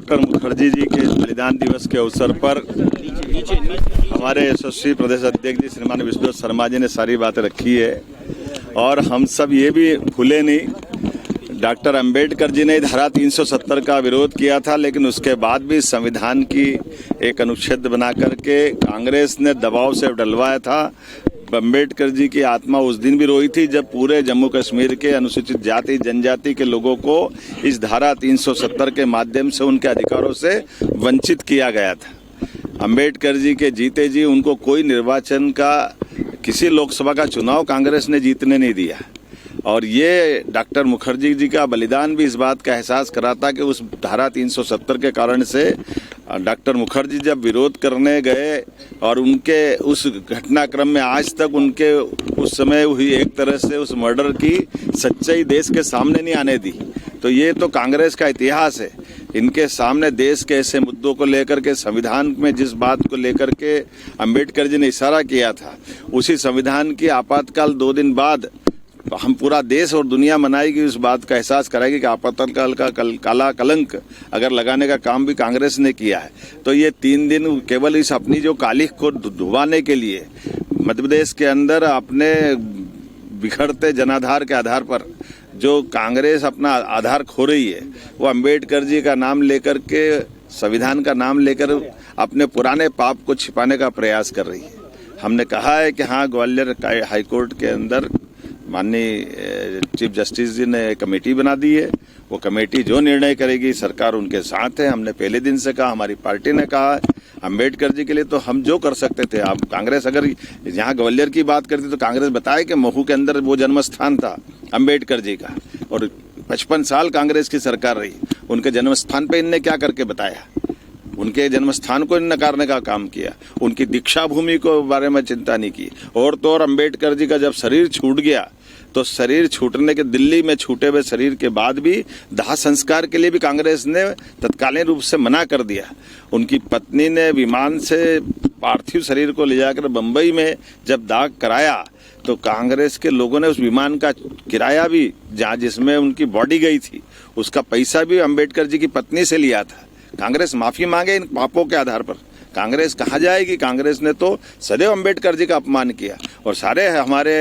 Doctor Mukherjee ji के बलिदान दिवस के अवसर पर हमारे यशस्वी प्रदेश अध्यक्ष जी श्रीमान विष्णु शर्मा जी ने सारी बातें रखी है और हम सब ये भी भूले नहीं। डॉक्टर अंबेडकर जी ने धारा 370 का विरोध किया था, लेकिन उसके बाद भी संविधान की एक अनुच्छेद बना करके कांग्रेस ने दबाव से डलवाया था। अंबेडकर जी की आत्मा उस दिन भी रोई थी जब पूरे जम्मू कश्मीर के अनुसूचित जाति जनजाति के लोगों को इस धारा 370 के माध्यम से उनके अधिकारों से वंचित किया गया था। अंबेडकर जी के जीते जी उनको कोई निर्वाचन का किसी लोकसभा का चुनाव कांग्रेस ने जीतने नहीं दिया और ये डॉक्टर मुखर्जी जी का बलिदान भी इस बात का एहसास कराता कि उस धारा 370 के कारण से डॉक्टर मुखर्जी जब विरोध करने गए और उनके उस घटनाक्रम में आज तक उनके उस समय हुई एक तरह से उस मर्डर की सच्चाई देश के सामने नहीं आने दी। तो ये तो कांग्रेस का इतिहास है। इनके सामने देश के ऐसे मुद्दों को लेकर के संविधान में जिस बात को लेकर के अंबेडकर जी ने इशारा किया था, उसी संविधान की आपातकाल 2 दिन बाद हम पूरा देश और दुनिया मनाएगी, उस बात का एहसास कराएगी कि आपातकाल का काला कलंक अगर लगाने का काम भी कांग्रेस ने किया है। तो ये 3 दिन केवल इस अपनी जो कालिख को धुवाने के लिए मध्य प्रदेश के अंदर अपने बिखरते जनाधार के आधार पर जो कांग्रेस अपना आधार खो रही है, वो अंबेडकर जी का नाम लेकर के, संविधान का नाम लेकर अपने पुराने पाप को छिपाने का प्रयास कर रही है। हमने कहा है कि हाँ, ग्वालियर हाईकोर्ट के अंदर माननीय चीफ जस्टिस जी ने कमेटी बना दी है। वो कमेटी जो निर्णय करेगी सरकार उनके साथ है। हमने पहले दिन से कहा, हमारी पार्टी ने कहा है, अंबेडकर जी के लिए तो हम जो कर सकते थे। आप कांग्रेस अगर यहाँ ग्वालियर की बात करती तो कांग्रेस बताए कि महू के अंदर वो जन्म स्थान था अंबेडकर जी का और 55 साल कांग्रेस की सरकार रही। उनके जन्म स्थान पर इनने क्या करके बताया? उनके जन्म स्थान को नकारने का काम किया, उनकी दीक्षा भूमि को बारे में चिंता नहीं की। और तो और अंबेडकर जी का जब शरीर छूट गया तो शरीर छूटने के दिल्ली में छूटे हुए शरीर के बाद भी दाह संस्कार के लिए भी कांग्रेस ने तत्कालीन रूप से मना कर दिया। उनकी पत्नी ने विमान से पार्थिव शरीर को ले जाकर बम्बई में जब दाह कराया तो कांग्रेस के लोगों ने उस विमान का किराया भी, जहाँ जिसमें उनकी बॉडी गई थी, उसका पैसा भी अंबेडकर जी की पत्नी से लिया था। कांग्रेस माफी मांगे इन पापों के आधार पर। कांग्रेस कहाँ जाएगी? कांग्रेस ने तो सदैव अंबेडकर जी का अपमान किया और सारे हमारे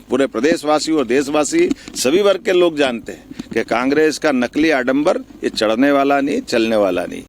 पूरे प्रदेशवासी और देशवासी सभी वर्ग के लोग जानते हैं कि कांग्रेस का नकली आडंबर ये चढ़ने वाला नहीं, चलने वाला नहीं।